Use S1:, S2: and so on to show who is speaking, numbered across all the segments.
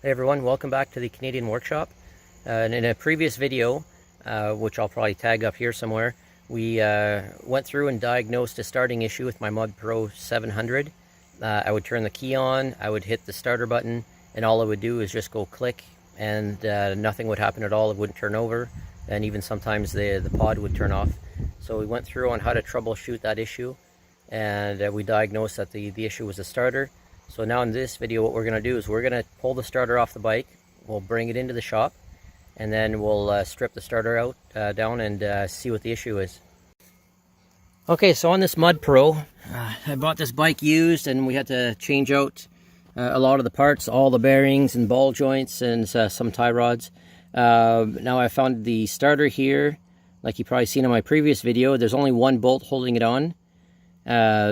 S1: Hey everyone, welcome back to the Canadian Workshop. And in a previous video, which I'll probably tag up here somewhere, we went through and diagnosed a starting issue with my Mod Pro 700. I would turn the key on, I would hit the starter button, and all it would do is just go click, and nothing would happen at all. It wouldn't turn over, and even sometimes the pod would turn off. So we went through on how to troubleshoot that issue, and we diagnosed that the issue was the starter. So now in this video, what we're going to do is we're going to pull the starter off the bike, we'll bring it into the shop, and then we'll strip the starter out down and see what the issue is. Okay, so on this Mod Pro, I bought this bike used, and we had to change out a lot of the parts, all the bearings and ball joints and some tie rods. Now I found the starter here, like you probably seen in my previous video. There's only one bolt holding it on.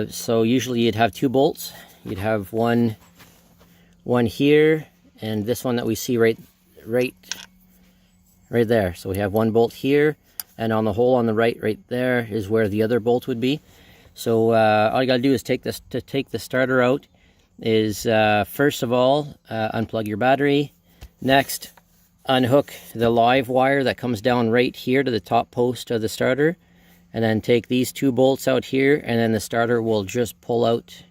S1: So usually you'd have two bolts. You'd have one here, and this one that we see right there. So we have one bolt here, and on the hole on the right there is where the other bolt would be. So all you gotta do is take the starter out is first of all unplug your battery. Next, unhook the live wire that comes down right here to the top post of the starter, and then take these two bolts out here, and then the starter will just pull out,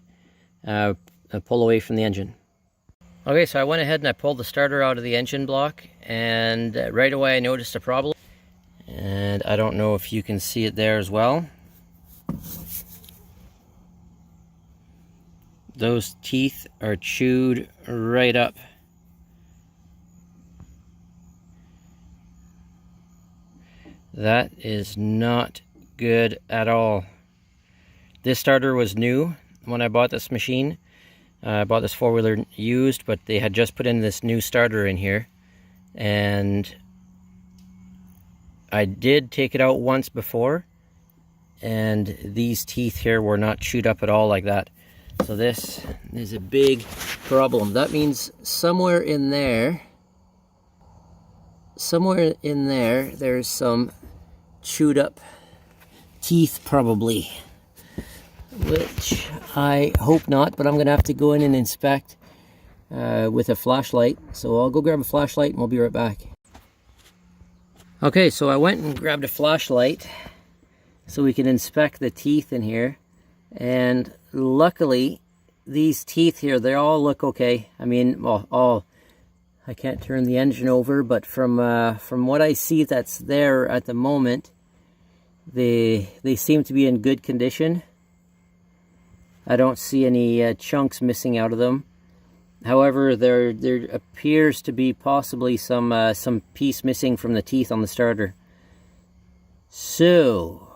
S1: pull away from the engine. Okay, so I went ahead and I pulled the starter out of the engine block, and right away I noticed a problem. And I don't know if you can see it there as well. Those teeth are chewed right up. That is not good at all. This starter was new when I bought this machine. I bought this four-wheeler used, but they had just put in this new starter in here, and I did take it out once before, and these teeth here were not chewed up at all like that. So this is a big problem. That means somewhere in there, there's some chewed up teeth probably, which I hope not, but I'm gonna have to go in and inspect with a flashlight. So I'll go grab a flashlight and we'll be right back. Okay, so I went and grabbed a flashlight so we can inspect the teeth in here, and luckily these teeth here, they all look okay. I mean, well, I can't turn the engine over, but from what I see that's there at the moment, they seem to be in good condition. I don't see any chunks missing out of them. However, there appears to be possibly some piece missing from the teeth on the starter. So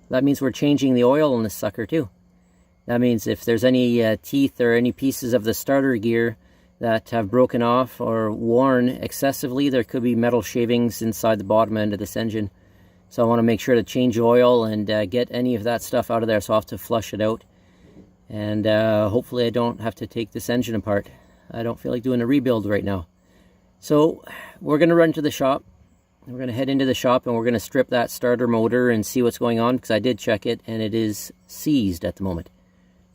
S1: that means we're changing the oil in this sucker too. That means if there's any teeth or any pieces of the starter gear that have broken off or worn excessively, there could be metal shavings inside the bottom end of this engine. So I want to make sure to change oil and get any of that stuff out of there, so I'll have to flush it out. And hopefully I don't have to take this engine apart. I don't feel like doing a rebuild right now. So we're going to run to the shop. We're going to head into the shop and we're going to strip that starter motor and see what's going on, because I did check it and it is seized at the moment.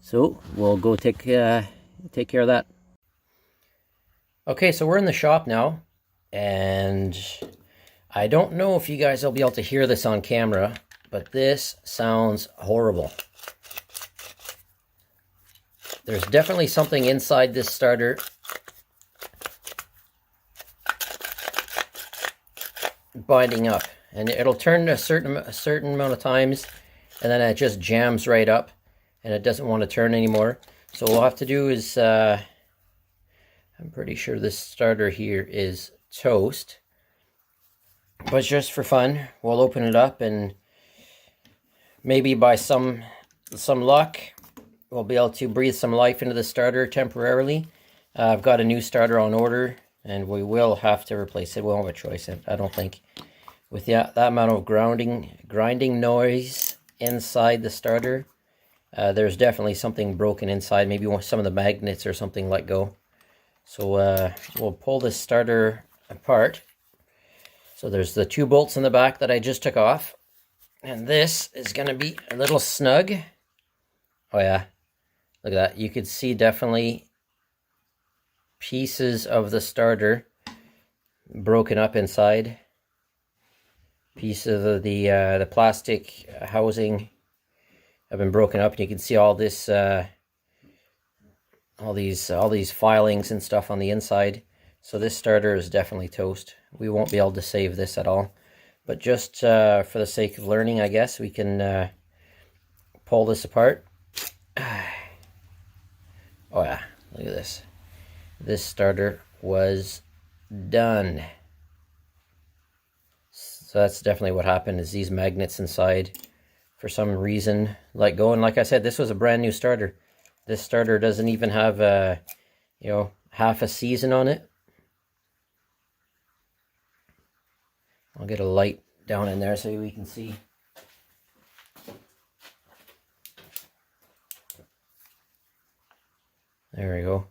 S1: So we'll go take care of that. Okay, so we're in the shop now, and I don't know if you guys will be able to hear this on camera, but this sounds horrible. There's definitely something inside this starter binding up, and it'll turn a certain amount of times, and then it just jams right up, and it doesn't want to turn anymore. So what we'll have to do is, I'm pretty sure this starter here is toast, but just for fun, we'll open it up, and maybe by some luck, we'll be able to breathe some life into the starter temporarily. I've got a new starter on order, and we will have to replace it. We won't have a choice, I don't think. With that amount of grinding noise inside the starter, there's definitely something broken inside. Maybe some of the magnets or something let go. So we'll pull this starter apart. So there's the two bolts in the back that I just took off. And this is going to be a little snug. Oh yeah, look at that. You could see definitely pieces of the starter broken up inside. Pieces of the plastic housing have been broken up, and you can see all this, all these filings and stuff on the inside. So this starter is definitely toast. We won't be able to save this at all. But just for the sake of learning, I guess, we can pull this apart. Oh yeah, look at this. This starter was done. So that's definitely what happened, is these magnets inside, for some reason, let go. And like I said, this was a brand new starter. This starter doesn't even have half a season on it. I'll get a light down in there so we can see. There we go.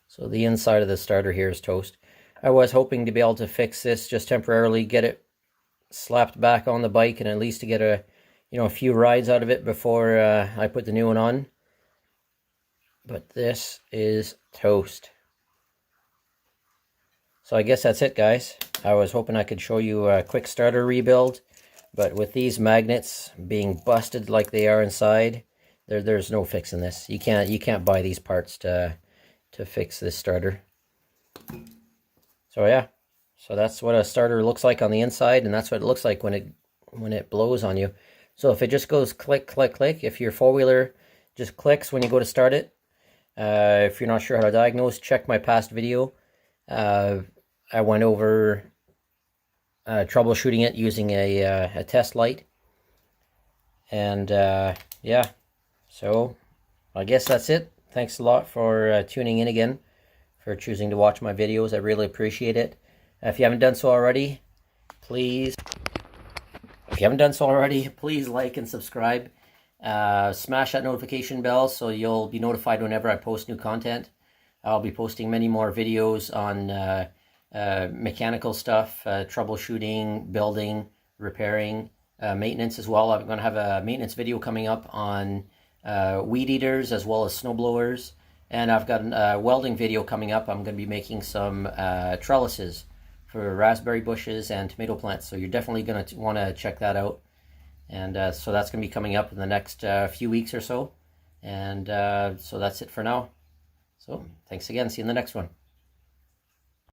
S1: So the inside of the starter here is toast. I was hoping to be able to fix this just temporarily, get it slapped back on the bike, and at least to get a few rides out of it before I put the new one on. But this is toast. So I guess that's it, guys. I was hoping I could show you a quick starter rebuild, but with these magnets being busted like they are inside, there's no fixing this. You can't buy these parts to fix this starter. So yeah, so that's what a starter looks like on the inside, and that's what it looks like when it blows on you. So if it just goes click, click, click, if your four-wheeler just clicks when you go to start it, if you're not sure how to diagnose, check my past video. I went over troubleshooting it using a test light. And yeah, so I guess that's it. Thanks a lot for tuning in again, for choosing to watch my videos. I really appreciate it. If you haven't done so already, please like and subscribe. Smash that notification bell so you'll be notified whenever I post new content. I'll be posting many more videos on mechanical stuff, troubleshooting, building, repairing, maintenance as well. I'm going to have a maintenance video coming up on weed eaters as well as snowblowers. And I've got a welding video coming up. I'm going to be making some trellises for raspberry bushes and tomato plants. So you're definitely going to want to check that out. And so that's going to be coming up in the next few weeks or so. And so that's it for now. So thanks again. See you in the next one.